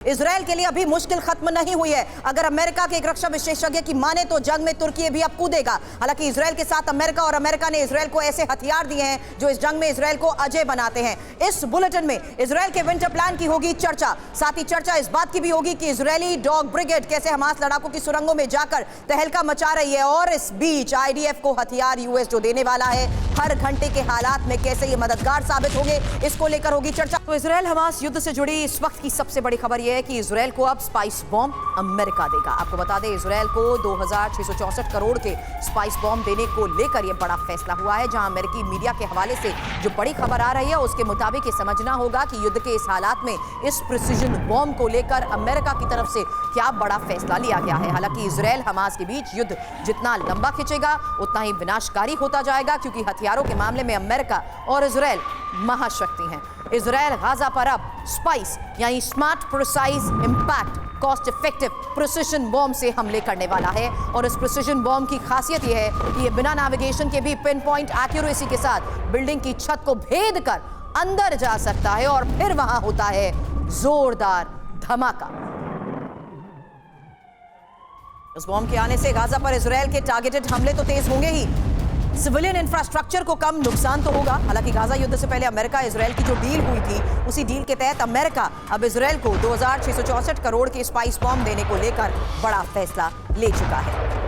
Israel के लिए अभी मुश्किल खत्म नहीं हुई है। अगर अमेरिका के एक रक्षा विशेषज्ञ की माने तो जंग में तुर्की भी अब कूदेगा। हालांकि इजराइल के साथ अमेरिका और अमेरिका ने इजराइल को ऐसे हथियार दिए हैं जो इस जंग में इजराइल को अजय बनाते हैं। इस बुलेटिन में इजराइल के विंटर प्लान की होगी चर्चा। साथ ही चर्चा इस बात की भी होगी कि इजरायली डॉग ब्रिगेड कैसे हमास लड़ाकों की सुरंगों में जाकर तहलका मचा रही है, और इस बीच आईडीएफ को हथियार यूएस जो देने वाला है हर घंटे के हालात में कैसे ये मददगार साबित होंगे, इसको लेकर होगी चर्चा। तो इजराइल हमास युद्ध से जुड़ी इस वक्त की सबसे बड़ी खबर यह है कि इजराइल को अब स्पाइस बॉम्ब अमेरिका देगा। आपको बता दें, इजराइल को 2664 करोड़ के स्पाइस बॉम्ब देने को लेकर यह बड़ा फैसला हुआ है। जहां अमेरिकी मीडिया के हवाले से जो बड़ी खबर आ रही है उसके मुताबिक ये समझना होगा कि युद्ध के इस हालात में इस प्रिसिजन बॉम्ब को लेकर अमेरिका की तरफ से क्या बड़ा फैसला लिया गया है। हालांकि इजराइल हमास के बीच युद्ध जितना लंबा खिंचेगा उतना ही विनाशकारी होता जाएगा, क्योंकि हथियारों के मामले में अमेरिका और इजराइल महाशक्ति हैं। इजराइल गाजा पर अब स्पाइस यानी smart, precise, impact, cost effective precision bomb से हमले करने वाला है। और इस प्रिसिजन बॉम्ब की खासियत यह है कि यह बिना नेविगेशन के भी पिन पॉइंट एक्यूरेसी के साथ बिल्डिंग की छत को भेद कर अंदर जा सकता है, और फिर वहां होता है जोरदार धमाका। इस बॉम्ब के आने से गाजा पर इजराइल के टारगेटेड हमले तो तेज होंगे ही, सिविलियन इंफ्रास्ट्रक्चर को कम नुकसान तो होगा। हालांकि गाजा युद्ध से पहले अमेरिका इजराइल की जो डील हुई थी उसी डील के तहत अमेरिका अब इजराइल को 2664 करोड़ के स्पाइस बॉम्ब देने को लेकर बड़ा फैसला ले चुका है।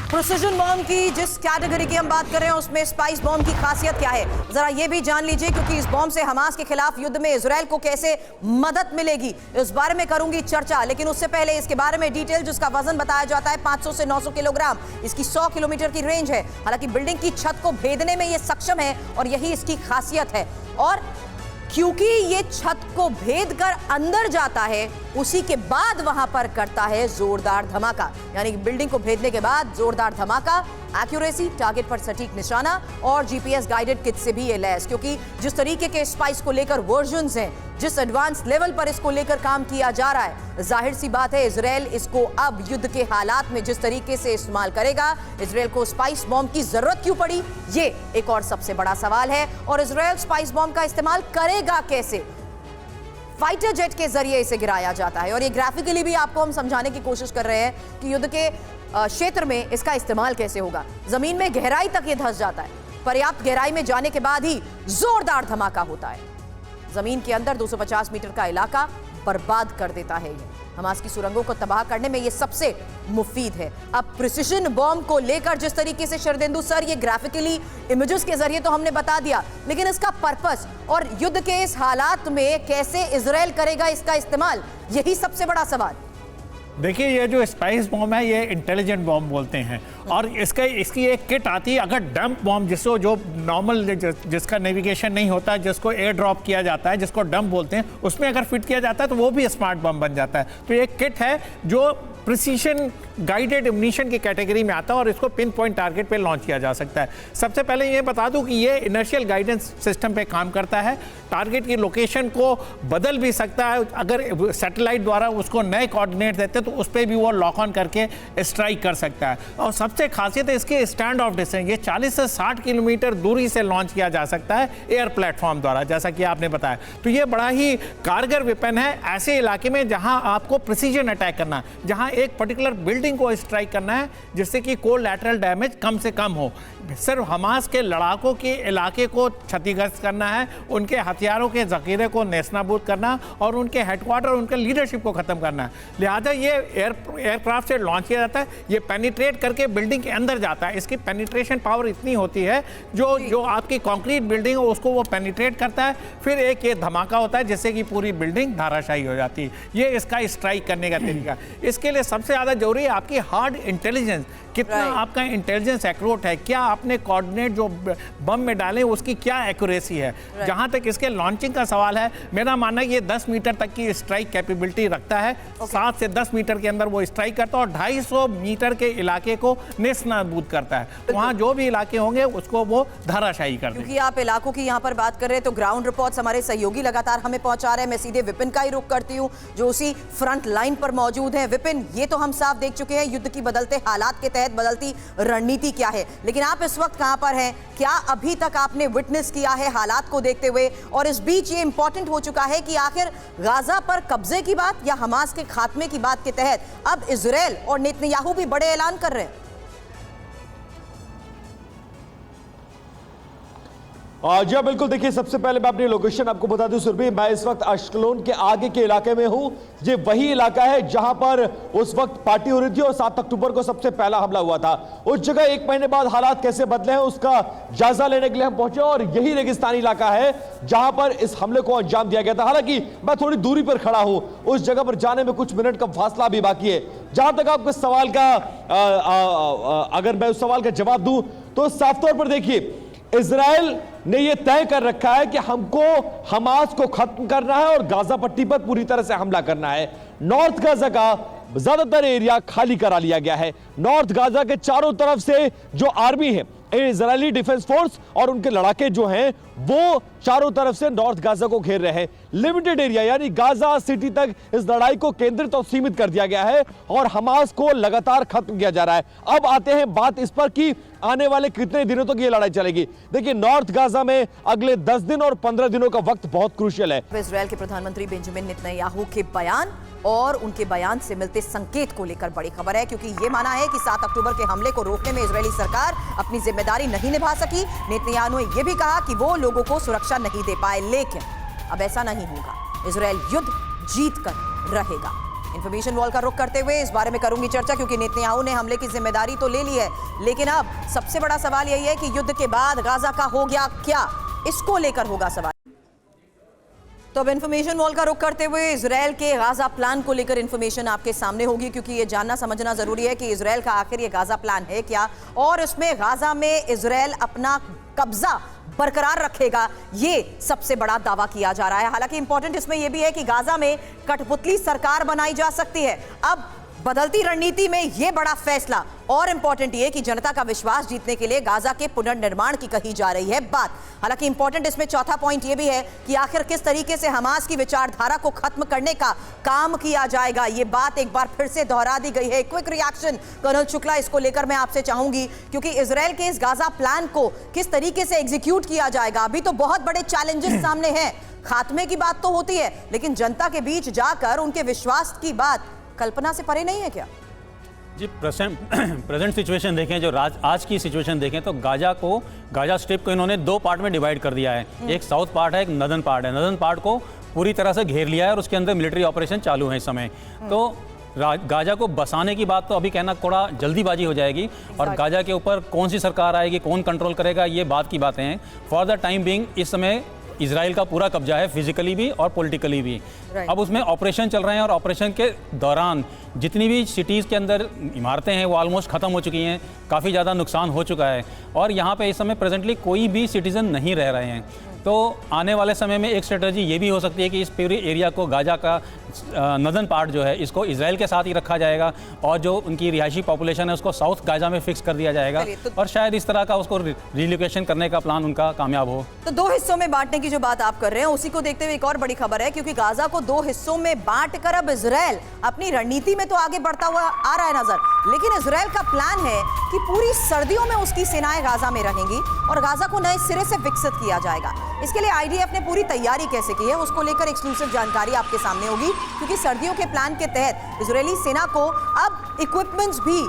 प्रिसिजन बॉम्ब की जिस कैटेगरी की हम बात कर रहे हैं उसमें स्पाइस बॉम्ब की खासियत क्या है, जरा ये भी जान लीजिए, क्योंकि इस बॉम्ब से हमास के खिलाफ युद्ध में इजराइल को कैसे मदद मिलेगी इस बारे में करूंगी चर्चा। लेकिन उससे पहले इसके बारे में डिटेल, जिसका वजन बताया जाता है 500 से 900 किलोग्राम, इसकी 100 किलोमीटर की रेंज है। हालांकि बिल्डिंग की छत को भेदने में यह सक्षम है और यही इसकी खासियत है। और क्योंकि ये छत को भेद कर अंदर जाता है, उसी के बाद वहां पर करता है जोरदार धमाका। यानी कि बिल्डिंग को भेदने के बाद जोरदार धमाका, एक्यूरेसी, टारगेट पर सटीक निशाना और जीपीएस गाइडेड किट से भी ये लैस। क्योंकि जिस तरीके के स्पाइस को लेकर वर्जन्स हैं, जिस एडवांस लेवल पर इसको लेकर काम किया जा रहा है, जाहिर सी बात है इजराइल इसको अब युद्ध के हालात में जिस तरीके से इस्तेमाल करेगा। इजराइल को स्पाइस बॉम्ब की जरूरत क्यों पड़ी, ये एक और सबसे बड़ा सवाल है। और इजराइल स्पाइस बॉम्ब का इस्तेमाल करेगा कैसे? फाइटर जेट के जरिए इसे गिराया जाता है, और ये ग्राफिकली भी आपको हम समझाने की कोशिश कर रहे हैं कि युद्ध के क्षेत्र में इसका इस्तेमाल कैसे होगा। जमीन में गहराई तक ये धंस जाता है, पर्याप्त गहराई में जाने के बाद ही जोरदार धमाका होता है। जमीन के अंदर 250 मीटर का इलाका बर्बाद कर देता है। ये हमास की सुरंगों को तबाह करने में ये सबसे मुफीद है। अब प्रिसिजन बॉम्ब को लेकर जिस तरीके से शरदेंदु सर ये ग्राफिकली इमेजेस के जरिए तो हमने बता दिया, लेकिन इसका पर्पस और युद्ध के इस हालात में कैसे इजराइल करेगा इसका इस्तेमाल, यही सबसे बड़ा सवाल। देखिए, ये जो स्पाइस बॉम्ब है ये इंटेलिजेंट बॉम्ब बोलते हैं, और इसकी एक किट आती है। अगर डंप बॉम्ब जिसको जो नॉर्मल जिसका नेविगेशन नहीं होता, जिसको एयर ड्रॉप किया जाता है, जिसको डंप बोलते हैं, उसमें अगर फिट किया जाता है तो वो भी स्मार्ट बॉम्ब बन जाता है। तो एक किट है जो प्रिसीशन गाइडेड एम्यूनिशन की कैटेगरी में आता है, और इसको पिन पॉइंट टारगेट पे लॉन्च किया जा सकता है। सबसे पहले ये बता दूं कि ये इनर्शियल गाइडेंस सिस्टम पे काम करता है। टारगेट की लोकेशन को बदल भी सकता है, अगर सैटेलाइट द्वारा उसको नए कोऑर्डिनेट देते तो उस पर भी वो लॉक ऑन करके स्ट्राइक कर सकता है। और सबसे खासियत है इसके स्टैंड ऑफ डिस्टेंस, ये 40 से 60 किलोमीटर दूरी से लॉन्च किया जा सकता है एयर प्लेटफॉर्म द्वारा, जैसा कि आपने बताया। तो ये बड़ा ही कारगर वेपन है ऐसे इलाके में जहां आपको प्रिसीजन अटैक करना, जहां एक पर्टिकुलर बिल्डिंग को स्ट्राइक करना है जिससे कि कोलैटरल डैमेज कम से कम हो। सिर्फ हमास के लड़ाकों के इलाके को क्षतिग्रस्त करना है, उनके हथियारों के जखीरे को नेस्तनाबूद करना और उनके हेडक्वार्टर, उनके लीडरशिप को खत्म करना है। लिहाजा ये एयरक्राफ्ट से लॉन्च किया जाता है, ये पेनिट्रेट करके बिल्डिंग के अंदर जाता है। इसकी पेनिट्रेशन पावर इतनी होती है जो आपकी कंक्रीट बिल्डिंग है उसको वो पेनिट्रेट करता है। फिर एक ये धमाका होता है जिससे कि पूरी बिल्डिंग धाराशायी हो जाती है। ये इसका स्ट्राइक करने का तरीका। इसके लिए सबसे ज़्यादा जरूरी है आपकी हार्ड इंटेलिजेंस, कितना आपका इंटेलिजेंस एक्यूरेट है, क्या आपने कोऑर्डिनेट जो बम में डाले उसकी क्या एक्यूरेसी है। जहां तक इसके लॉन्चिंग का सवाल है, मेरा मानना है ये 10 मीटर तक की स्ट्राइक कैपेबिलिटी रखता है। 7 से 10 मीटर के अंदर वो स्ट्राइक करता है और 250 मीटर के इलाके को नेस्तनाबूद करता है। वहाँ जो भी इलाके होंगे उसको वो धाराशायी कर देगा। क्योंकि आप इलाकों की यहाँ पर बात कर रहे हैं तो ग्राउंड रिपोर्ट्स हमारे सहयोगी लगातार हमें पहुंचा रहे हैं। मैं सीधे विपिन का ही रुख करती हूँ जो उसी फ्रंट लाइन पर मौजूद है। विपिन, ये तो हम साफ देख चुके चुके हैं युद्ध की बदलते हालात के तहत बदलती रणनीति क्या है। लेकिन आप इस वक्त कहां पर हैं, क्या अभी तक आपने विटनेस किया है हालात को देखते हुए? और इस बीच ये इंपॉर्टेंट हो चुका है कि आखिर गाजा पर कब्जे की बात या हमास के खात्मे की बात के तहत अब इजराइल और नेतन्याहू भी बड़े ऐलान कर रहे हैं। जी हाँ, बिल्कुल। देखिए, सबसे पहले मैं अपनी लोकेशन आपको बता दूं सुरभि, मैं इस वक्त अश्कलोन के आगे के इलाके में हूं। ये वही इलाका है जहां पर उस वक्त पार्टी हो रही थी और 7 अक्टूबर को सबसे पहला हमला हुआ था। उस जगह 1 महीने बाद हालात कैसे बदले हैं उसका जायजा लेने के लिए हम पहुंचे और यही रेगिस्तानी इलाका है जहां पर इस हमले को अंजाम दिया गया था। हालांकि मैं थोड़ी दूरी पर खड़ा हूं, उस जगह पर जाने में कुछ मिनट का फासला भी बाकी है। जहां तक आपके सवाल का अगर मैं उस सवाल का जवाब दूं तो साफ तौर पर देखिए, इजराइल ने यह तय कर रखा है कि हमको हमास को खत्म करना है और गाजा पट्टी पर पूरी तरह से हमला करना है। नॉर्थ गाजा का ज्यादातर एरिया खाली करा लिया गया है। नॉर्थ गाजा के चारों तरफ से जो आर्मी है, इजरायली डिफेंस फोर्स और उनके लड़ाके जो हैं वो चारों तरफ से नॉर्थ गाजा को घेर रहे हैं। लिमिटेड एरिया यानी गाजा सिटी तक इस लड़ाई को केंद्रित और सीमित कर दिया गया है और हमास को लगातार खत्म किया जा रहा है। अब आते हैं बात इस पर कि आने वाले कितने दिनों तक ये लड़ाई चलेगी। देखिए, नॉर्थ गाजा में अगले 10 दिन और 15 दिनों का वक्त बहुत क्रूशियल है। इजराइल के प्रधानमंत्री बेंजामिन नेतन्याहू के बयान और उनके बयान से मिलते संकेत को लेकर बड़ी खबर है, क्योंकि यह माना है कि 7 अक्टूबर के हमले को रोकने में इजरायली सरकार अपनी जिम्मेदारी नहीं निभा सकी। नेतन्याहू ने यह भी कहा कि वो लोगों को सुरक्षा नहीं दे पाए, लेकिन अब ऐसा नहीं होगा। इजराइल युद्ध जीत कर रहेगा। इंफॉर्मेशन वॉल का रुख करते हुए इस बारे में करूंगी चर्चा, क्योंकि नेतन्याहू ने हमले की जिम्मेदारी तो ले ली है, लेकिन अब सबसे बड़ा सवाल यही है कि युद्ध के बाद गाजा का हो गया क्या, इसको लेकर होगा सवाल। तो अब इंफॉर्मेशन वॉल का रुख करते हुए इजराइल के गाजा प्लान को लेकर इंफॉर्मेशन आपके सामने होगी, क्योंकि ये जानना समझना जरूरी है कि इजराइल का आखिर ये गाजा प्लान है क्या और इसमें गाजा में इजराइल अपना कब्जा बरकरार रखेगा, ये सबसे बड़ा दावा किया जा रहा है। हालांकि इंपॉर्टेंट इसमें यह भी है कि गाजा में कठपुतली सरकार बनाई जा सकती है। अब बदलती रणनीति में यह बड़ा फैसला और इंपॉर्टेंट ये कि जनता का विश्वास जीतने के लिए गाजा के पुनर्निर्माण की कही जा रही है बात। हालांकि इंपॉर्टेंट इसमें चौथा पॉइंट ये भी है कि आखिर किस तरीके से हमास की विचारधारा को खत्म करने का काम किया जाएगा, ये बात एक बार फिर से दोहरा दी गई है। क्विक रिएक्शन कर्नल शुक्ला, इसको लेकर मैं आपसे चाहूंगी, क्योंकि इजराइल के इस गाजा प्लान को किस तरीके से एग्जीक्यूट किया जाएगा, अभी तो बहुत बड़े चैलेंजेस सामने हैं। खात्मे की बात तो होती है, लेकिन जनता के बीच जाकर उनके विश्वास की बात कल्पना से परे नहीं है क्या? जी, प्रेजेंट सिचुएशन देखें, जो आज की सिचुएशन देखें तो गाजा स्ट्रिप को इन्होंने 2 पार्ट में डिवाइड कर दिया है। एक साउथ पार्ट है, एक नदर्न पार्ट है। नदर्न पार्ट को पूरी तरह से घेर लिया है और उसके अंदर मिलिट्री ऑपरेशन चालू है इस समय। तो गाजा को बसाने की बात तो अभी कहना थोड़ा जल्दीबाजी हो जाएगी और गाजा के ऊपर कौन सी सरकार आएगी, कौन कंट्रोल करेगा, ये बात की बातें हैं। फॉर द टाइम बीइंग इस समय इजराइल का पूरा कब्जा है, फिजिकली भी और पॉलिटिकली भी। अब उसमें ऑपरेशन चल रहे हैं और ऑपरेशन के दौरान जितनी भी सिटीज़ के अंदर इमारतें हैं वो ऑलमोस्ट ख़त्म हो चुकी हैं, काफ़ी ज़्यादा नुकसान हो चुका है और यहाँ पे इस समय प्रेजेंटली कोई भी सिटीज़न नहीं रह रहे हैं। तो आने वाले समय में एक स्ट्रेटजी ये भी हो सकती है कि इस पूरे एरिया को, गाजा का नदर्न पार्ट जो है, इसको इजराइल के साथ ही रखा जाएगा और जो उनकी रिहायशी पॉपुलेशन है उसको साउथ गाजा में फिक्स कर दिया जाएगा और शायद इस तरह का उसको रिलोकेशन करने का प्लान उनका कामयाब हो। तो 2 हिस्सों में बांटने की जो बात आप कर रहे हैं, उसी को देखते हुए एक और बड़ी खबर है, क्योंकि गाजा को 2 हिस्सों में बांट कर अब इजराइल अपनी रणनीति में तो आगे बढ़ता हुआ आ रहा है नजर, लेकिन इजराइल का प्लान है कि पूरी सर्दियों में उसकी सेनाएं गाजा में रहेंगी और गाजा को नए सिरे से विकसित किया जाएगा। इसके लिए आईडीएफ ने पूरी तैयारी कैसे की है उसको लेकर एक्सक्लूसिव जानकारी आपके सामने होगी, क्योंकि सर्दियों के प्लान के तहत इजरायली सेना को अब इक्विपमेंट्स भी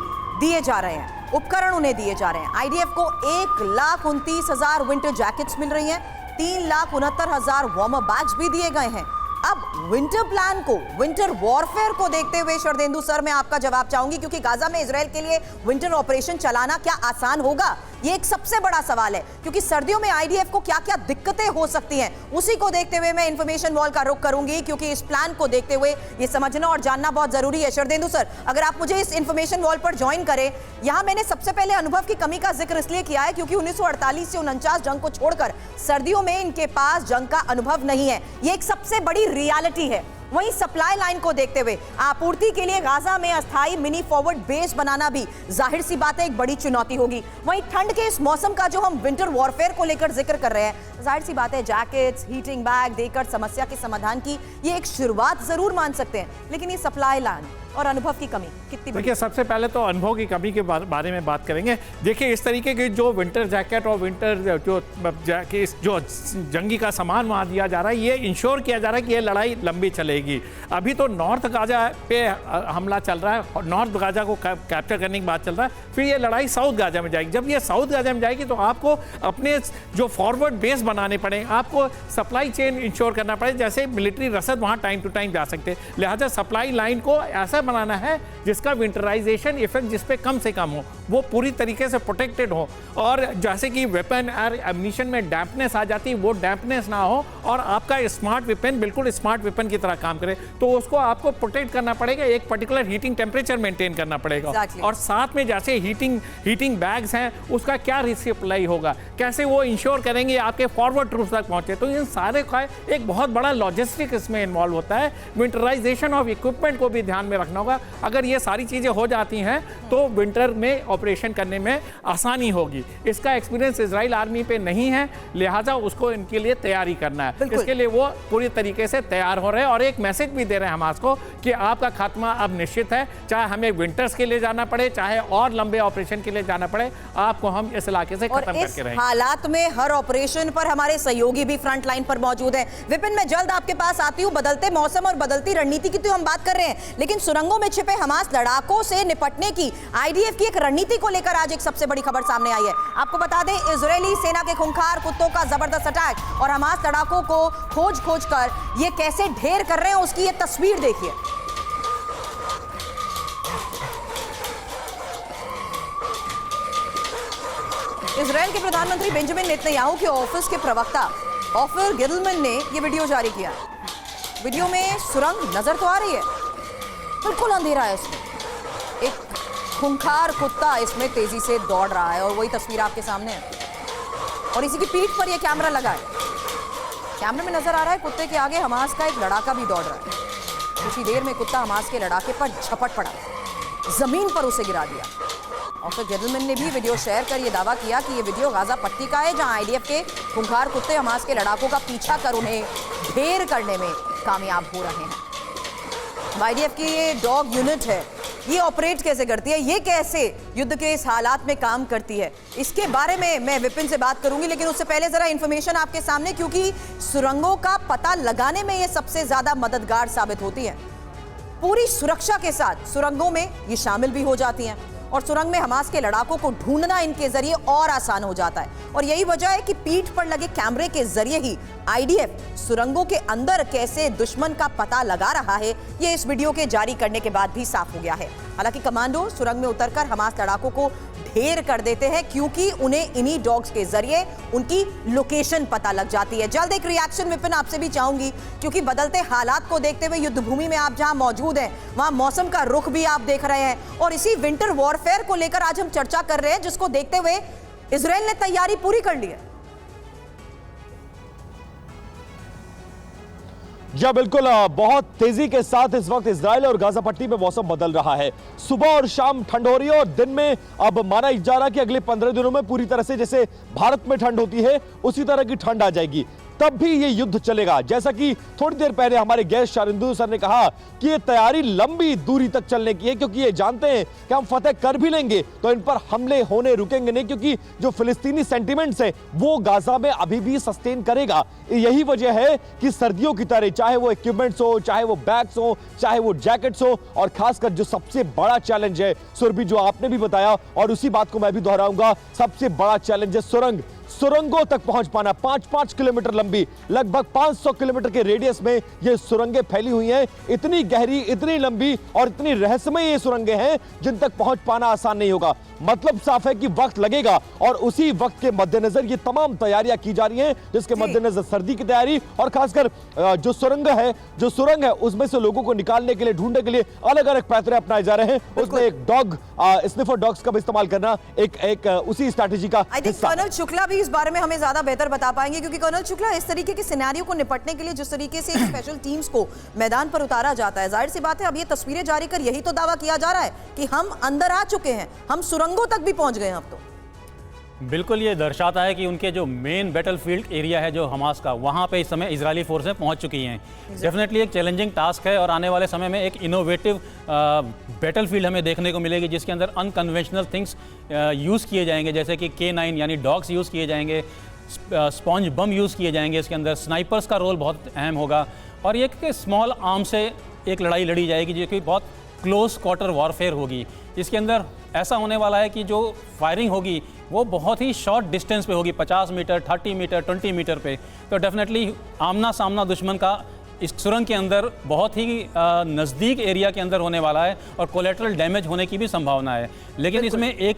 दिए जा रहे हैं, उपकरण उन्हें दिए जा रहे हैं। आईडीएफ को 1,29,000 विंटर जैकेट्स मिल रही हैं, 3,69,000 वार्मर बैग्स भी दिए गए हैं। अब विंटर प्लान को, विंटर वॉरफेयर को देखते हुए शरदेंदु सर, मैं आपका जवाब चाहूंगी, क्योंकि गाजा में इजराइल के लिए विंटर ऑपरेशन चलाना क्या आसान होगा, ये एक सबसे बड़ा सवाल है, क्योंकि सर्दियों में आईडीएफ को क्या क्या दिक्कतें हो सकती हैं, उसी को देखते हुए मैं इंफॉर्मेशन वॉल का रुख करूंगी, क्योंकि इस प्लान को देखते हुए ये समझना और जानना बहुत जरूरी है। शरदेंदु सर, अगर आप मुझे इस इंफॉर्मेशन वॉल पर ज्वाइन करें, यहां मैंने सबसे पहले अनुभव की कमी का जिक्र इसलिए किया है क्योंकि 1948 से 49 जंग को छोड़कर सर्दियों में इनके पास जंग का अनुभव नहीं है, ये एक सबसे बड़ी रियलिटी है। वहीं सप्लाई लाइन को देखते हुए आपूर्ति के लिए गाजा में अस्थायी मिनी फॉरवर्ड बेस बनाना भी जाहिर सी बात है एक बड़ी चुनौती होगी। वहीं ठंड के इस मौसम का जो हम विंटर वॉरफेयर को लेकर जिक्र कर रहे हैं, जाहिर सी बात है जैकेट्स, हीटिंग बैग देकर समस्या के समाधान की ये एक शुरुआत जरूर मान सकते हैं, लेकिन ये सप्लाई लाइन और अनुभव की कमी कितनी बड़ी? देखिए, सबसे पहले तो अनुभव की कमी के बारे में बात करेंगे। देखिए, इस तरीके के जो विंटर जैकेट और विंटर जो जंगी का सामान वहाँ दिया जा रहा है, ये इंश्योर किया जा रहा है कि ये लड़ाई लंबी चलेगी। अभी तो नॉर्थ गाजा पे हमला चल रहा है, नॉर्थ गाजा को कैप्चर करने की बात चल रहा है, फिर ये लड़ाई साउथ गाजा में जाएगी। जब ये साउथ गाजा में जाएगी तो आपको अपने जो फॉरवर्ड बेस बनाने पड़े, आपको सप्लाई चेन इंश्योर करना पड़े, जैसे मिलिट्री रसद वहाँ टाइम टू टाइम जा सकते हैं। लिहाजा सप्लाई लाइन को ऐसा बनाना है जिसका विंटराइजेशन इफेक्ट जिस पे कम से कम हो, वो पूरी तरीके से प्रोटेक्टेड हो, और जैसे कि वेपन और एम्यूनिशन में डैम्पनेस आ जाती है, वो डैम्पनेस ना हो, और आपका स्मार्ट वेपन बिल्कुल स्मार्ट वेपन की तरह काम करे। तो उसको आपको प्रोटेक्ट करना पड़ेगा, एक पर्टिकुलर हीटिंग टेम्परेचर मेंटेन करना पड़ेगा। Exactly. और साथ में जैसे हीटिंग बैग्स हैं, उसका क्या रिसप्लाई होगा, कैसे वो इंश्योर करेंगे आपके फॉरवर्ड ट्रूप्स तक पहुंचे। तो इन सारे का एक बहुत बड़ा लॉजिस्टिक इसमें इन्वॉल्व होता है। विंटराइजेशन ऑफ इक्विपमेंट को भी ध्यान में रखना होगा। अगर ये सारी चीज़ें हो जाती हैं तो विंटर में ऑपरेशन करने में आसानी होगी। इसका एक्सपीरियंस इजराइल आर्मी पे नहीं है, लिहाजा उसको इनके लिए तैयारी करना है। इसके लिए वो पूरी तरीके से तैयार हो रहे हैं और एक मैसेज भी दे रहे हैं हमास को कि आपका खात्मा अब निश्चित है। चाहे हमें विंटर्स के लिए जाना पड़े, चाहे और लंबे ऑपरेशन के लिए जाना पड़े, आपको हम इस इलाके से खत्म करके रहेंगे। हालात में हर ऑपरेशन पर हमारे सहयोगी भी फ्रंट लाइन पर मौजूद हैं। विपिन, मैं जल्द आपके पास आती हूं। बदलते मौसम और बदलती रणनीति की तो हम बात कर रहे हैं, लेकिन सुरंगों में छिपे हमास लड़ाकों से निपटने की आईडीएफ की एक रणनीति को लेकर आज एक सबसे बड़ी खबर सामने आई है। आपको बता दें, इजरायली सेना के खूंखार कुत्तों का जबरदस्त अटैक और हमास लड़ाकों को खोज कर ये कैसे ढेर कर रहे हैं, उसकी ये तस्वीर देखिए। इजराइल के प्रधानमंत्री बेंजामिन नेतन्याहू के ऑफिस के प्रवक्ता ऑफर गिल्डमैन ने यह वीडियो जारी किया। वीडियो में सुरंग नजर तो आ रही है, बिल्कुल अंधेरा है इसमें। एक खूंखार कुत्ता इसमें तेजी से दौड़ रहा है और वही तस्वीर आपके सामने है, और इसी की पीठ पर यह कैमरा लगा है। कैमरे में नजर आ रहा है कुत्ते के आगे हमास का एक लड़ाका भी दौड़ रहा है। कुछ ही देर में कुत्ता हमास के लड़ाके पर झपट पड़ा, जमीन पर उसे गिरा दिया। ऑफिसर जेंटलमैन ने भी वीडियो शेयर कर यह दावा किया कि यह वीडियो गाजा पट्टी का है, जहां आईडीएफ के खूंखार कुत्ते हमास के लड़ाकों का पीछा कर उन्हें ढेर करने में कामयाब हो रहे हैं। आईडीएफ की ये डॉग यूनिट है, ये ऑपरेट कैसे करती है, ये कैसे युद्ध के इस हालात में काम करती है, इसके बारे में मैं विपिन से बात करूंगी। लेकिन उससे पहले जरा इंफॉर्मेशन आपके सामने, क्योंकि सुरंगों का पता लगाने में ये सबसे ज्यादा मददगार साबित होती है। पूरी सुरक्षा के साथ सुरंगों में ये शामिल भी हो जाती हैं और सुरंग में हमास के लड़ाकों को ढूंढना इनके जरिए और आसान हो जाता है। और यही वजह है कि पीठ पर लगे कैमरे के जरिए ही आईडीएफ सुरंगों के अंदर कैसे दुश्मन का पता लगा रहा है, ये इस वीडियो के जारी करने के बाद भी साफ हो गया है। हालांकि कमांडो सुरंग में उतरकर हमास लड़ाकों को ढेर कर देते हैं, क्योंकि उन्हें इन्हीं डॉग्स के जरिए उनकी लोकेशन पता लग जाती है। जल्द एक रिएक्शन विपिन आपसे भी चाहूंगी, क्योंकि बदलते हालात को देखते हुए युद्ध भूमि में आप जहां मौजूद हैं वहां मौसम का रुख भी आप देख रहे हैं, और इसी विंटर वॉरफेयर को लेकर आज हम चर्चा कर रहे हैं, जिसको देखते हुए इजराइल ने तैयारी पूरी कर ली है। या बिल्कुल, बहुत तेजी के साथ इस वक्त इजराइल और गाजा पट्टी में मौसम बदल रहा है। सुबह और शाम ठंड हो रही है और दिन में अब माना जा रहा है कि अगले 15 दिनों में पूरी तरह से जैसे भारत में ठंड होती है उसी तरह की ठंड आ जाएगी। तब भी ये युद्ध चलेगा। जैसा कि थोड़ी देर पहले हमारे गेस्ट शारिंदू सर ने कहा कि ये तैयारी लंबी दूरी तक चलने की है, क्योंकि ये जानते हैं कि हम फतेह कर भी लेंगे तो इन पर हमले होने रुकेंगे नहीं, क्योंकि जो फिलिस्तीनी सेंटिमेंट्स है वो गाजा में अभी भी सस्टेन करेगा। यही वजह है कि सर्दियों की तरह चाहे वो इक्विपमेंट्स हो, चाहे वो बैग्स हो, चाहे वो जैकेट्स हो, और खासकर जो सबसे बड़ा चैलेंज है सुरभि, जो आपने भी बताया और उसी बात को मैं भी दोहराऊंगा, सबसे बड़ा चैलेंज है सुरंगों तक पहुंच पाना। 5-5 किलोमीटर लंबी, लगभग 500 किलोमीटर के रेडियस में ये सुरंगें फैली हुई हैं। इतनी गहरी, इतनी लंबी और इतनी रहस्यमय ये सुरंगें हैं जिन तक पहुंच पाना आसान नहीं होगा। मतलब साफ है कि वक्त लगेगा, और उसी वक्त के मद्देनजर ये तमाम तैयारियां की जा रही हैं, जिसके मद्देनजर सर्दी की तैयारी और खासकर जो सुरंग है उसमें से लोगों को निकालने के लिए, ढूंढने के लिए अलग अलग पैतरे अपनाए जा रहे हैं। उसमें एक डॉग स्निफर डॉग्स का इस्तेमाल करना एक उसी स्ट्रैटेजी का हिस्सा। कर्नल शुक्ला भी इस बारे में हमें ज्यादा बेहतर बता पाएंगे, क्योंकि कर्नल शुक्ला, इस तरीके के सिनेरियो को निपटने के लिए जिस तरीके से स्पेशल टीम्स को मैदान पर उतारा जाता है, जाहिर सी बात है अब ये तस्वीरें जारी कर यही तो दावा किया जा रहा है कि हम अंदर आ चुके हैं, हम सुरंगों तक भी पहुंच गए हैं अब तो। बिल्कुल ये दर्शाता है कि उनके जो मेन बैटलफील्ड एरिया है जो हमास का, वहाँ पे इस समय इजरायली फोर्सें पहुँच चुकी हैं। डेफिनेटली एक चैलेंजिंग टास्क है और आने वाले समय में एक इनोवेटिव बैटलफील्ड हमें देखने को मिलेगी जिसके अंदर अनकन्वेंशनल थिंग्स यूज़ किए जाएंगे, जैसे कि K9 यानी डॉग्स यूज़ किए जाएंगे, स्पॉन्ज बम यूज़ किए जाएंगे, इसके अंदर स्नाइपर्स का रोल बहुत अहम होगा और ये एक स्मॉल आर्म से एक लड़ाई लड़ी जाएगी जो कि बहुत क्लोज क्वार्टर वॉरफेयर होगी। इसके अंदर ऐसा होने वाला है कि जो फायरिंग होगी वो बहुत ही शॉर्ट डिस्टेंस पे होगी, 50 मीटर, 30 मीटर, 20 मीटर पे। तो डेफिनेटली आमना सामना दुश्मन का इस सुरंग के अंदर बहुत ही नज़दीक एरिया के अंदर होने वाला है और कोलेटरल डैमेज होने की भी संभावना है। लेकिन इसमें एक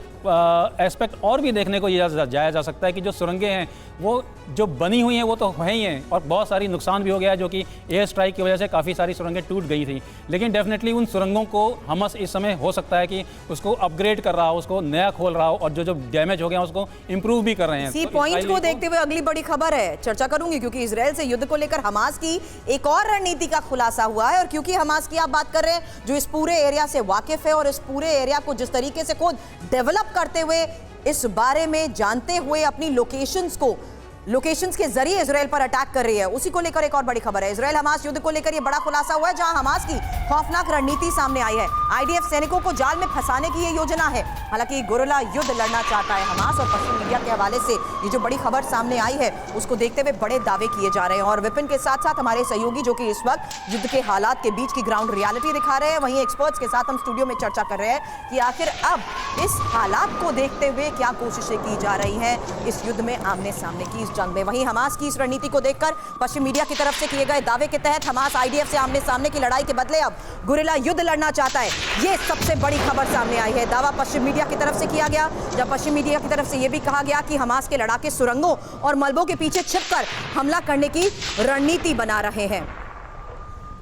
एस्पेक्ट और भी देखने को जाया जा सकता है कि जो सुरंगें हैं वो जो बनी हुई हैं वो तो है ही हैं और बहुत सारी नुकसान भी हो गया है, जो कि एयर स्ट्राइक की वजह से काफ़ी सारी सुरंगें टूट गई थी। लेकिन डेफिनेटली उन सुरंगों को हमस इस समय हो सकता है कि उसको अपग्रेड कर रहा हो, उसको नया खोल रहा हो और जो डैमेज हो गया उसको इम्प्रूव भी कर रहे हैं। इसी पॉइंट को देखते हुए अगली बड़ी खबर है, चर्चा करूंगी, क्योंकि इजराइल से युद्ध को लेकर हमास की एक और रणनीति का खुलासा हुआ है। और क्योंकि हमास की आप बात कर रहे हैं जो इस पूरे एरिया से वाकिफ है और इस पूरे एरिया को जिस तरीके से खुद डेवलप करते हुए, इस बारे में जानते हुए अपनी लोकेशंस के जरिए इजराइल पर अटैक कर रही है, उसी को लेकर एक और बड़ी खबर है। इजराइल हमास युद्ध को लेकर यह बड़ा खुलासा हुआ है, जहां हमास की खौफनाक रणनीति सामने आई है। आईडीएफ सैनिकों को जाल में फंसाने की यह योजना है। हालांकि गुरिल्ला युद्ध लड़ना चाहता है हमास और पश्चिम मीडिया के हवाले से ये जो बड़ी खबर सामने आई है उसको देखते हुए बड़े दावे किए जा रहे हैं। और विपिन के साथ साथ हमारे सहयोगी जो कि इस वक्त युद्ध के हालात के बीच की ग्राउंड रियलिटी दिखा रहे हैं, वहीं एक्सपर्ट्स के साथ हम स्टूडियो में चर्चा कर रहे हैं कि आखिर अब इस हालात को देखते हुए क्या कोशिशें की जा रही हैं इस युद्ध में, आमने सामने की इस जंग में। वहीं हमास की इस रणनीति को देखकर पश्चिम मीडिया की तरफ से किए गए दावे के तहत हमास आईडीएफ से आमने सामने की लड़ाई के बदले अब गुरिल्ला युद्ध लड़ना चाहता है। यह सबसे बड़ी खबर सामने आई है। दावा पश्चिम मीडिया की तरफ से किया गया, जब पश्चिम मीडिया की तरफ से यह भी कहा गया कि हमास के लड़ाके सुरंगों और मलबों के पीछे छिपकर हमला करने की रणनीति बना रहे हैं।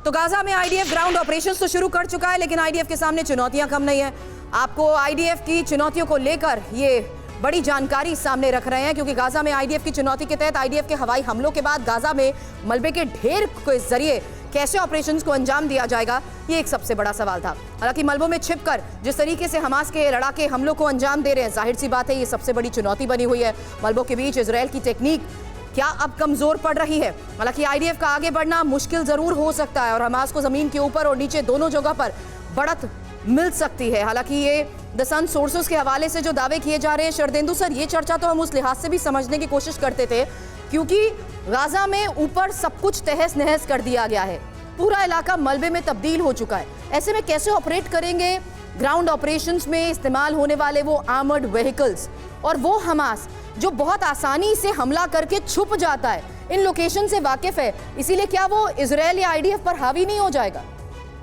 तो गाजा में आईडीएफ ग्राउंड ऑपरेशंस तो शुरू कर चुका है, लेकिन आईडीएफ के सामने चुनौतियां कम नहीं है। आपको आईडीएफ की चुनौतियों को लेकर ये बड़ी जानकारी सामने रख रहे हैं, क्योंकि गाजा में आईडीएफ की चुनौती के तहत आईडीएफ के हवाई हमलों के बाद गाजा में मलबे के ढेर के जरिए कैसे ऑपरेशंस को अंजाम दिया जाएगा, ये एक सबसे बड़ा सवाल था। हालांकि मलबों में छिपकर जिस तरीके से हमास के लड़ाके हमलों को अंजाम दे रहे हैं, जाहिर सी बात है ये सबसे बड़ी चुनौती बनी हुई है। मलबों के बीच इजराइल की टेक्निक क्या अब कमजोर पड़ रही है? हालांकि आईडीएफ का आगे बढ़ना मुश्किल जरूर हो सकता है और हमास को जमीन के ऊपर और नीचे दोनों जगह पर बढ़त मिल सकती है। हालांकि ये द सन सोर्सेस के हवाले से जो दावे किए जा रहे हैं, शरदेंदु सर, ये चर्चा तो हम उस लिहाज से भी समझने की कोशिश करते थे क्योंकि गाजा में ऊपर सब कुछ तहस नहस कर दिया गया है, पूरा इलाका मलबे में तब्दील हो चुका है। ऐसे में कैसे ऑपरेट करेंगे ग्राउंड ऑपरेशंस में इस्तेमाल होने वाले वो आर्मर्ड व्हीकल्स और वो हमास जो बहुत आसानी से हमला करके छुप जाता है, इन लोकेशन से वाकिफ है, इसीलिए क्या वो इजराइल या आईडीएफ पर हावी नहीं हो जाएगा?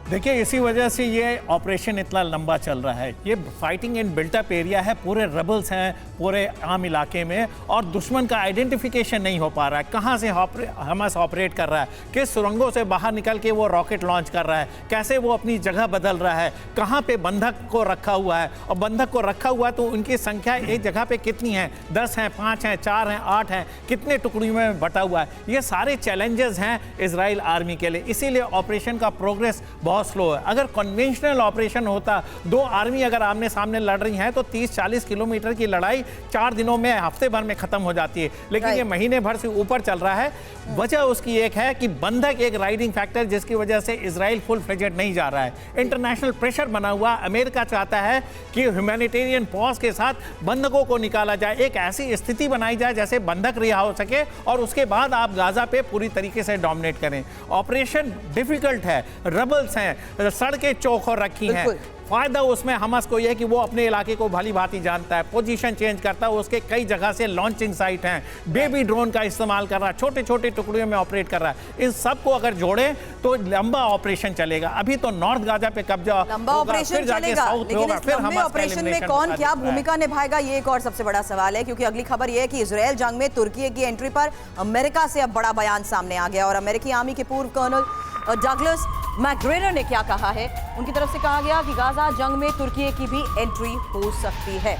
देखिए, इसी वजह से ये ऑपरेशन इतना लंबा चल रहा है। ये फाइटिंग इन बिल्टअप एरिया है, पूरे रबल्स हैं पूरे आम इलाके में और दुश्मन का आइडेंटिफिकेशन नहीं हो पा रहा है, कहाँ से हमास ऑपरेट कर रहा है, किस सुरंगों से बाहर निकल के वो रॉकेट लॉन्च कर रहा है, कैसे वो अपनी जगह बदल रहा है, कहाँ पे बंधक को रखा हुआ है और बंधक को रखा हुआ है तो उनकी संख्या एक जगह पे कितनी है, 10 हैं, 5 हैं, 4 हैं, 8 हैं, कितने टुकड़ियों में बटा हुआ है। ये सारे चैलेंजेस हैं इजराइल आर्मी के लिए, इसीलिए ऑपरेशन का प्रोग्रेस बहुत स्लो है। अगर कन्वेंशनल ऑपरेशन होता, दो आर्मी अगर आमने सामने लड़ रही हैं तो 30-40 किलोमीटर की लड़ाई 4 दिनों में, हफ्ते भर में खत्म हो जाती है, लेकिन ये महीने भर से ऊपर चल रहा है। वजह उसकी एक है कि बंधक एक राइडिंग फैक्टर जिसकी वजह से इजराइल फुल फ्लेजेड नहीं जा रहा है। इंटरनेशनल प्रेशर बना हुआ, अमेरिका चाहता है कि ह्यूमैनिटेरियन पॉज के साथ बंधकों को निकाला जाए, एक ऐसी स्थिति बनाई जाए जैसे बंधक रिहा हो सके और उसके बाद आप गाजा पे पूरी तरीके से डोमिनेट करें। ऑपरेशन डिफिकल्ट है, रबल्स हैं, सड़कें चौखोर रखी हैं। फायदा उसमें हमास को यह है कि वो अपने इलाके को भली भांति जानता है, पोजीशन चेंज करता है, उसके कई जगह से लॉन्चिंग साइट हैं, बेबी ड्रोन का इस्तेमाल कर रहा है, छोटे छोटे टुकड़ियों में ऑपरेट कर रहा है। इन सब को अगर जोड़े तो लंबा ऑपरेशन चलेगा। अभी तो नॉर्थ गाजा पे कब्जा, लंबा ऑपरेशन चलेगा, लेकिन इस लंबे ऑपरेशन में कौन क्या भूमिका निभाएगा, ये एक और सबसे बड़ा सवाल है। क्योंकि अगली खबर यह है कि इजराइल जंग में तुर्की की एंट्री पर अमेरिका से अब बड़ा बयान सामने आ गया और अमेरिकी आर्मी के पूर्व कर्नल डगलस मैकग्रेगर ने क्या कहा है, उनकी तरफ से कहा गया कि गाजा जंग में तुर्की की भी एंट्री हो सकती है।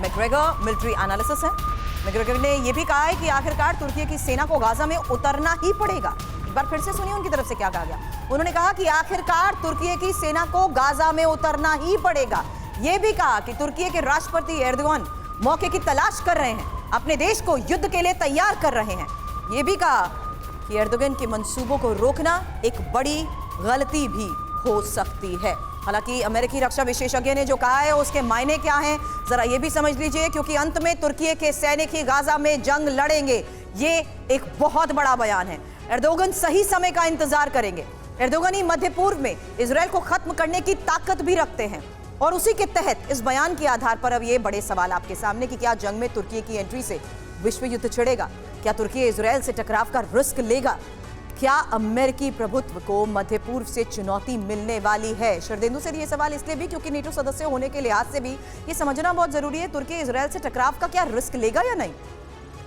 मैकग्रेगर मिलिट्री एनालिसिस है। मैकग्रेगर ने यह भी कहा है कि आखिरकार तुर्की की सेना को गाजा में उतरना ही पड़ेगा। एक बार फिर से सुनिए उनकी तरफ से क्या कहा गया। उन्होंने कहा कि आखिरकार तुर्की की सेना को गाजा में उतरना ही पड़ेगा। यह भी कहा कि तुर्की के राष्ट्रपति एर्दोगन मौके की तलाश कर रहे हैं, अपने देश को युद्ध के लिए तैयार कर रहे हैं। ये भी कहा कि एर्दोगन के मंसूबों को रोकना एक बड़ी गलती भी हो सकती है। हालांकि अमेरिकी रक्षा विशेषज्ञ ने जो कहा है उसके मायने क्या हैं, जरा ये भी समझ लीजिए, क्योंकि अंत में तुर्की के सैनिक ही गाजा में जंग लड़ेंगे, ये एक बहुत बड़ा बयान है। एर्दोगन सही समय का इंतजार करेंगे। एर्दोगन ही मध्य पूर्व में इजरायल को खत्म करने की ताकत भी रखते हैं, और उसी के तहत इस बयान के आधार पर अब ये बड़े सवाल आपके सामने कि क्या जंग में तुर्की की एंट्री से विश्व युद्ध छिड़ेगा? क्या तुर्की इजरायल से टकराव का रिस्क लेगा? क्या अमेरिकी प्रभुत्व को मध्य पूर्व से चुनौती मिलने वाली है? शरदेंदु से ये सवाल इसलिए भी क्योंकि नेटो सदस्य होने के लिहाज से भी ये समझना बहुत जरूरी है, तुर्की इजरायल से टकराव का क्या रिस्क लेगा या नहीं।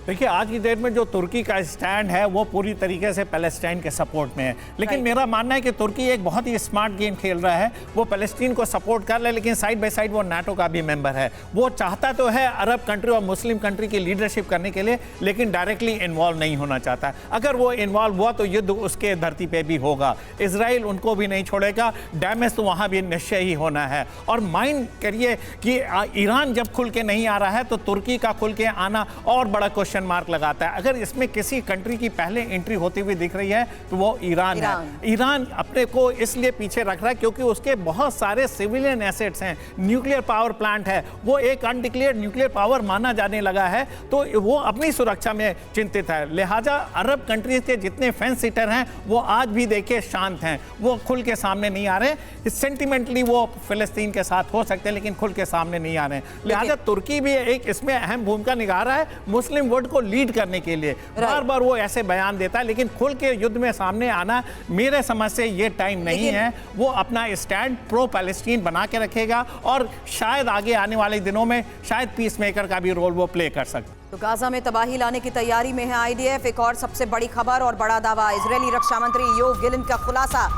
देखिए, आज की डेट में जो तुर्की का स्टैंड है वो पूरी तरीके से पैलेस्टाइन के सपोर्ट में है, लेकिन मेरा मानना है कि तुर्की एक बहुत ही स्मार्ट गेम खेल रहा है। वो पैलेस्टीन को सपोर्ट कर रहा है, लेकिन साइड बाय साइड वो नाटो का भी मेंबर है। वो चाहता तो है अरब कंट्री और मुस्लिम कंट्री की लीडरशिप करने के लिए, लेकिन डायरेक्टली इन्वॉल्व नहीं होना चाहता। अगर वो इन्वॉल्व हुआ तो युद्ध उसके धरती पर भी होगा। इसराइल उनको भी नहीं छोड़ेगा, डैमेज तो वहाँ भी निश्चय ही होना है। और माइंड करिए कि ईरान जब खुल के नहीं आ रहा है तो तुर्की का खुल के आना और बड़ा क्वेश्चन मार्क लगाता है। अगर इसमें किसी कंट्री की पहले एंट्री होती हुई दिख रही है तो वो ईरान है। ईरान अपने को इसलिए पीछे रख रहा है क्योंकि उसके बहुत सारे सिविलियन एसेट्स हैं, न्यूक्लियर पावर प्लांट है, वो एक अनडिक्लेयर्ड न्यूक्लियर पावर माना जाने लगा है, तो वो अपनी सुरक्षा में चिंतित है। लिहाजा अरब कंट्रीज के जितने फेंस सिटर हैं वो आज भी देखिए शांत हैं, वो खुल के सामने नहीं आ रहे। सेंटिमेंटली वो फिलिस्तीन के साथ हो सकते हैं, लेकिन खुल के सामने नहीं आ रहे हैं। लिहाजा तुर्की भी एक इसमें अहम भूमिका निभा रहा है मुस्लिम वर्ल्ड को लीड करने के लिए। बार बार वो ऐसे बयान देता है, लेकिन खुल के युद्ध में सामने आना मेरे समझ से ये टाइम नहीं है। वो अपना स्टैंड प्रो पैलेस्टीन बना के रखेगा और शायद आगे आने वाले दिनों में शायद पीस मेकर का भी रोल वो प्ले कर सकता है। तो गाजा में तबाही लाने की तैयारी में है आईडीएफ। एक और सबसे बड़ी खबर और बड़ा दावा, इजरायली रक्षा मंत्री योव गिलन का खुलासा,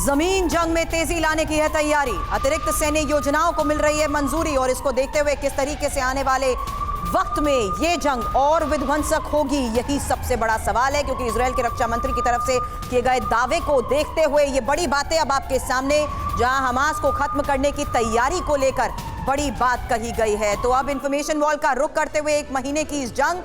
जमीन जंग में तेजी लाने की है तैयारी। अतिरिक्त सैन्य योजनाओं को मिल रही है मंजूरी, और इसको देखते हुए किस तरीके से आने वाले वक्त में ये जंग और विध्वंसक होगी, यही सबसे बड़ा सवाल है। क्योंकि इजरायल के रक्षा मंत्री की तरफ से किए गए दावे को देखते हुए ये बड़ी बातें अब आपके सामने, जहां हमास को खत्म करने की तैयारी को लेकर बड़ी बात कही गई है। तो अब इंफॉर्मेशन वॉल का रुख करते हुए एक महीने की इस जंग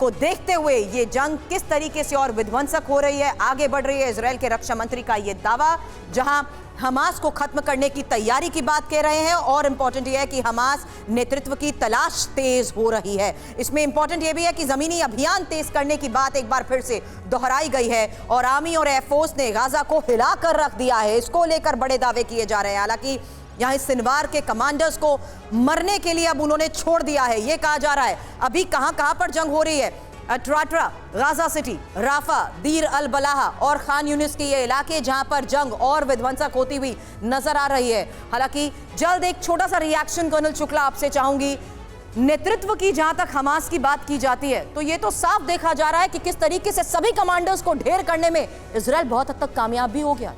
को देखते हुए ये जंग किस तरीके से और विध्वंसक हो रही है, आगे बढ़ रही है, इजरायल के रक्षा मंत्री का ये दावा, जहां हमास को खत्म करने की तैयारी की बात कह रहे हैं। और इंपॉर्टेंट यह है कि हमास नेतृत्व की तलाश तेज हो रही है। इसमें इंपॉर्टेंट यह भी है कि जमीनी अभियान तेज करने की बात एक बार फिर से दोहराई गई है, और आर्मी और एयरफोर्स ने गाजा को हिलाकर रख दिया है। इसको लेकर बड़े दावे किए जा रहे हैं। हालांकि यहाँ इस सिनवार के कमांडर्स को मरने के लिए अब उन्होंने छोड़ दिया है। यह कहा जा रहा है अभी कहां कहां पर जंग हो रही है, अट्राट्रा, गाजा सिटी, राफा, दीर अल बलाहा और खान यूनिस के ये इलाके जहां पर जंग और विध्वंसक होती हुई नजर आ रही है। हालांकि जल्द एक छोटा सा रिएक्शन कर्नल शुक्ला आपसे चाहूंगी। नेतृत्व की जहां तक हमास की बात की जाती है तो ये तो साफ देखा जा रहा है कि किस तरीके से सभी कमांडर्स को ढेर करने में इजरायल बहुत हद तक कामयाब भी हो गया।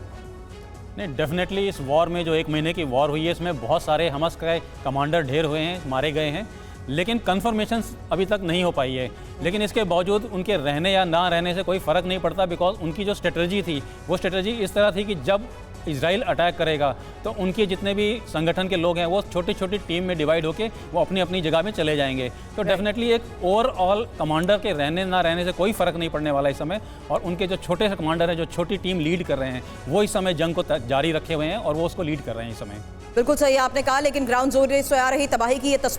नहीं, डेफिनेटली इस वॉर में जो एक महीने की वॉर हुई है इसमें बहुत सारे हमास के कमांडर ढेर हुए हैं, मारे गए हैं, लेकिन कन्फर्मेशन अभी तक नहीं हो पाई है। लेकिन इसके बावजूद उनके रहने या ना रहने से कोई फ़र्क नहीं पड़ता, बिकॉज उनकी जो स्ट्रेटजी थी वो स्ट्रेटजी इस तरह थी कि जब इजराइल अटैक करेगा तो उनके जितने भी संगठन के लोग हैं वो छोटी छोटी टीम में डिवाइड होकर वो अपनी अपनी जगह में चले जाएंगे। तो डेफिनेटली एक ओवरऑल कमांडर के रहने ना रहने से कोई फ़र्क नहीं पड़ने वाला इस समय। और उनके जो छोटे से कमांडर हैं, जो छोटी टीम लीड कर रहे हैं, वो इस समय जंग को जारी रखे हुए हैं और वो उसको लीड कर रहे हैं इस समय। बिल्कुल सही आपने कहा, लेकिन ग्राउंड जोर से आ रही तबाही की ये तस्वीर